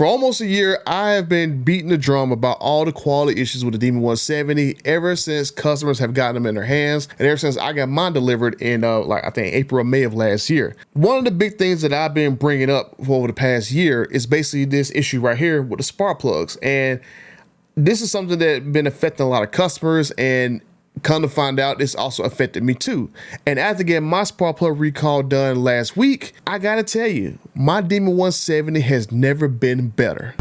For almost a year, I have been beating the drum about all the quality issues with the Demon 170 ever since customers have gotten them in their hands, and ever since I got mine delivered in I think April or May of last year. One of the big things that I've been bringing up for over the past year is basically this issue right here with the spark plugs, and this is something that been affecting a lot of customers, and come to find out, this also affected me too. And after getting my spark plug recall done last week, I gotta tell you, my Demon 170 has never been better.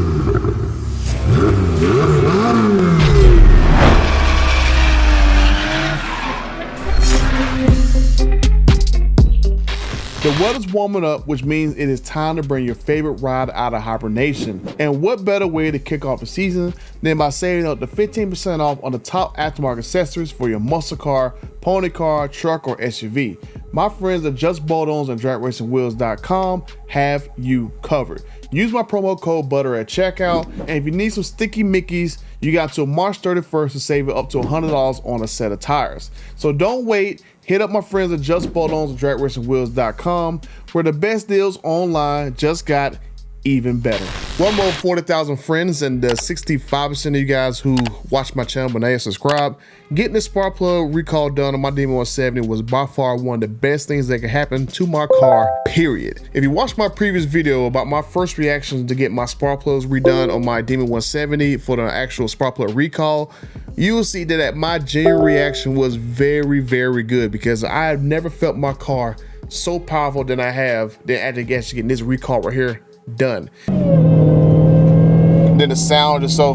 The weather's warming up, which means it is time to bring your favorite ride out of hibernation. And what better way to kick off the season than by saving up to 15% off on the top aftermarket accessories for your muscle car, pony car, truck, or SUV. My friends at Just Bolt-Ons and DragRacingWheels.com have you covered. Use my promo code BUTTER at checkout, and if you need some sticky Mickeys, you got till March 31st to save up to $100 on a set of tires. So don't wait. Hit up my friends at Just Bolt-Ons and DragRacingWheels.com, where the best deals online just got even better. One more 40,000 friends and 65% of you guys who watch my channel but not subscribe. Getting the spark plug recall done on my Demon 170 was by far one of the best things that could happen to my car, period. If you watched my previous video about my first reactions to get my spark plugs redone on my Demon 170 for the actual spark plug recall, you will see that my genuine reaction was very, very good, because I have never felt my car so powerful than I have after getting this recall right here done. And then the sound is so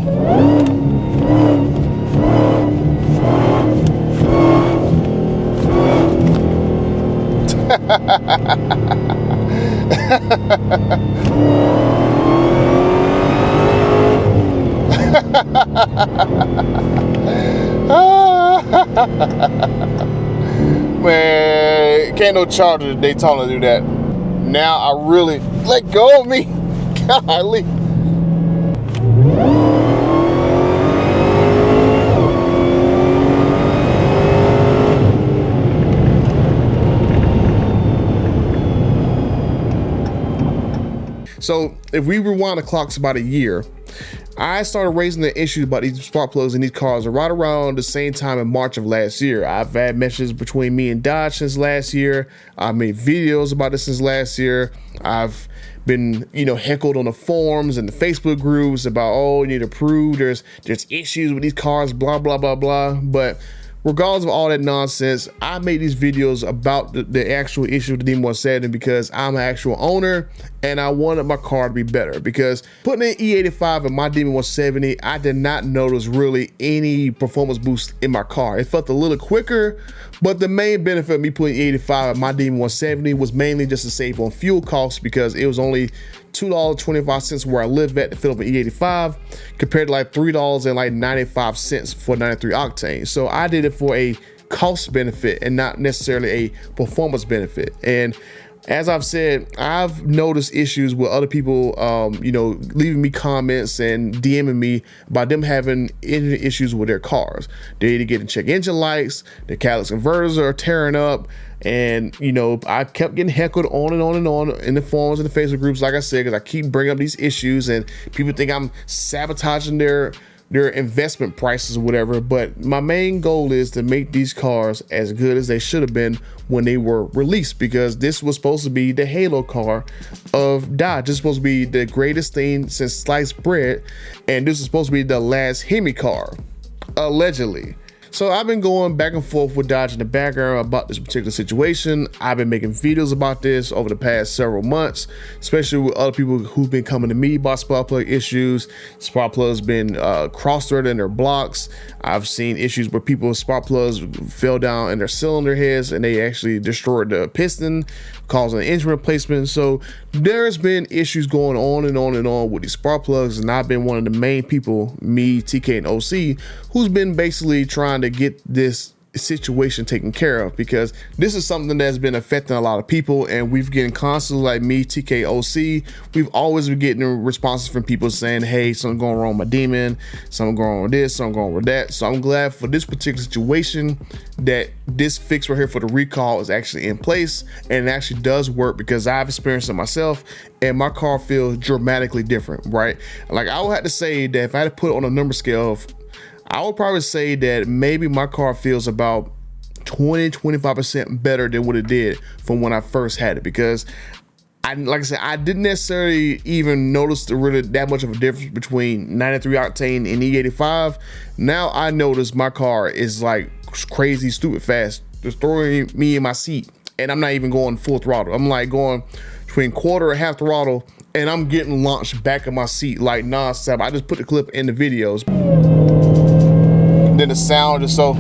man, can't no Charger to Daytona do that. Now I really let go of me. Golly. So if we rewind the clocks about a year, I started raising the issue about these spark plugs in these cars right around the same time in March of last year. I've had messages between me and Dodge since last year. I made videos about this since last year. I've been, heckled on the forums and the Facebook groups about, oh, you need to prove there's issues with these cars, blah, blah, blah, blah. But regardless of all that nonsense, I made these videos about the actual issue with the Demon 170 because I'm an actual owner and I wanted my car to be better. Because putting an E85 in my Demon 170, I did not notice really any performance boost in my car. It felt a little quicker, but the main benefit of me putting E85 in my Demon 170 was mainly just to save on fuel costs, because it was only $2.25 where I live at to fill up an E85 compared to like $3.95 for 93 octane. So I did it for a cost benefit and not necessarily a performance benefit. And as I've said, I've noticed issues with other people, leaving me comments and DMing me about them having engine issues with their cars. They're either getting check engine lights, the catalytic converters are tearing up, and I kept getting heckled on and on and on in the forums and the Facebook groups, like I said, because I keep bringing up these issues and people think I'm sabotaging their investment prices or whatever. But my main goal is to make these cars as good as they should have been when they were released, because this was supposed to be the halo car of Dodge. This is supposed to be the greatest thing since sliced bread, and this is supposed to be the last Hemi car, allegedly. So I've been going back and forth with Dodge in the background about this particular situation. I've been making videos about this over the past several months, especially with other people who've been coming to me about spark plug issues. Spark plugs been cross-threaded in their blocks. I've seen issues where people's spark plugs fell down in their cylinder heads and they actually destroyed the piston, causing an engine replacement. So there's been issues going on and on and on with these spark plugs, and I've been one of the main people, me, TK, and OC, who's been basically trying to get this situation taken care of, because this is something that's been affecting a lot of people, and we've getting constantly, like me, TKOC, we've always been getting responses from people saying, hey, something going wrong with my demon, something going on with this, something going on with that. So I'm glad for this particular situation that this fix right here for the recall is actually in place, and it actually does work, because I've experienced it myself and my car feels dramatically different, right? Like, I would have to say that if I had to put it on a number scale of, I would probably say that maybe my car feels about 20-25% better than what it did from when I first had it, because like I said, I didn't necessarily even notice really that much of a difference between 93 octane and E85. Now I notice my car is like crazy stupid fast, just throwing me in my seat, and I'm not even going full throttle. I'm like going between quarter and half throttle, and I'm getting launched back in my seat like non-stop. I just put the clip in the videos. Then the sound is so.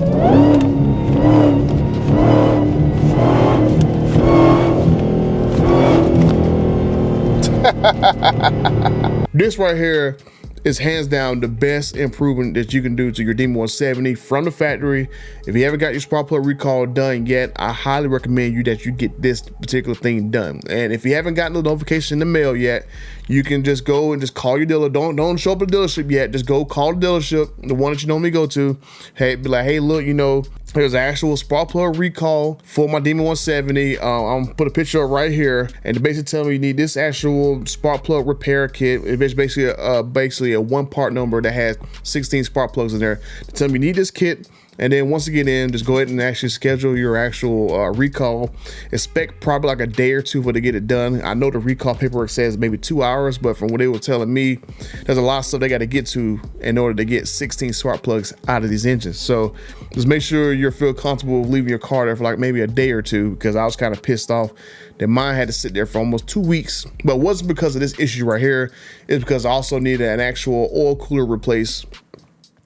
This right here is hands down the best improvement that you can do to your Demon 170 from the factory. If you haven't got your spark plug recall done yet, I highly recommend you that you get this particular thing done. And if you haven't gotten the notification in the mail yet, you can just go and just call your dealer. Don't show up at the dealership yet. Just go call the dealership, the one that you normally go to. Hey, be like, hey, look, you know, there's an actual spark plug recall for my Demon 170. I'm gonna put a picture up right here, and basically tell me you need this actual spark plug repair kit. It's basically a one part number that has 16 spark plugs in there. Tell me you need this kit. And then once you get in, just go ahead and actually schedule your actual recall. Expect probably like a day or two for to get it done. I know the recall paperwork says maybe 2 hours, but from what they were telling me, there's a lot of stuff they got to get to in order to get 16 spark plugs out of these engines. So just make sure you feel comfortable with leaving your car there for like maybe a day or two, because I was kind of pissed off that mine had to sit there for almost 2 weeks. But it wasn't because of this issue right here. It's because I also needed an actual oil cooler replaced.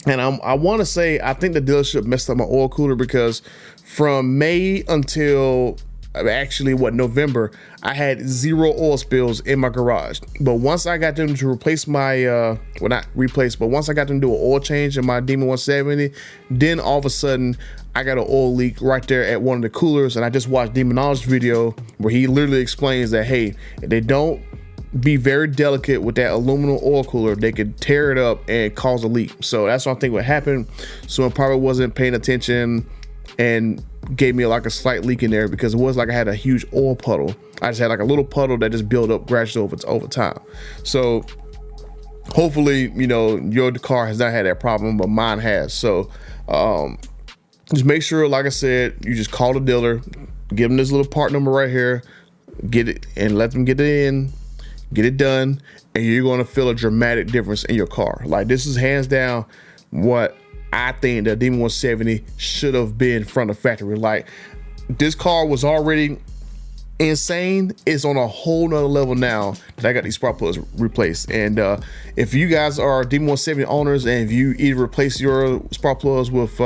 And I want to say, I think the dealership messed up my oil cooler, because from May until actually November, I had 0 oil spills in my garage. But once I got them to replace my, well, not replace, but once I got them to do an oil change in my Demon 170, then all of a sudden I got an oil leak right there at one of the coolers. And I just watched Demonology's video where he literally explains that, hey, if they don't be very delicate with that aluminum oil cooler, they could tear it up and cause a leak. So that's what I think would happen. So I probably wasn't paying attention and gave me like a slight leak in there, because it was like I had a huge oil puddle. I just had like a little puddle that just built up gradually over time. So hopefully, you know, your car has not had that problem, but mine has. So just make sure, like I said, you just call the dealer, give them this little part number right here, get it, and let them get it in, get it done, and you're going to feel a dramatic difference in your car. Like, this is hands down what I think the Demon 170 should have been from the factory. Like, this car was already insane. It's on a whole nother level now that I got these spark plugs replaced. And if you guys are Demon 170 owners, and if you either replace your spark plugs with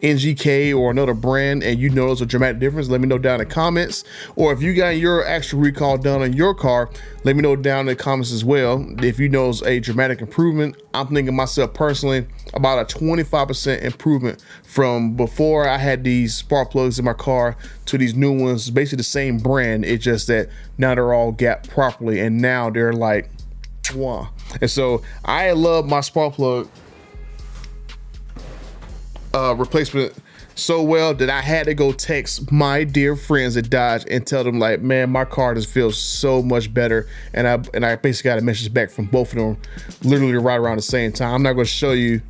NGK or another brand, and you notice a dramatic difference, let me know down in the comments. Or if you got your actual recall done on your car, let me know down in the comments as well. If you notice a dramatic improvement, I'm thinking myself personally about a 25% improvement from before I had these spark plugs in my car to these new ones. Basically the same brand, it's just that now they're all gapped properly, and now they're like, wow. And so I love my spark plug replacement so well that I had to go text my dear friends at Dodge and tell them, like, man, my car just feels so much better. And I basically got a message back from both of them literally right around the same time. I'm not going to show you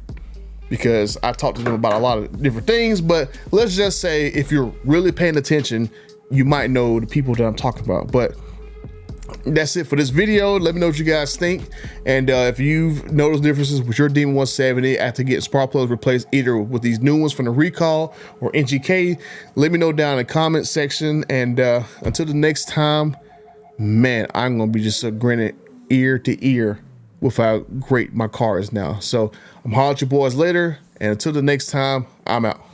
because I talked to them about a lot of different things, but let's just say if you're really paying attention, you might know the people that I'm talking about. But that's it for this video. Let me know what you guys think, and if you've noticed differences with your Demon 170 after getting spark plugs replaced either with these new ones from the recall or NGK, let me know down in the comment section. And until the next time, man, I'm gonna be just grinning ear to ear with how great my car is now. So I'm holler at you boys later, and until the next time, I'm out.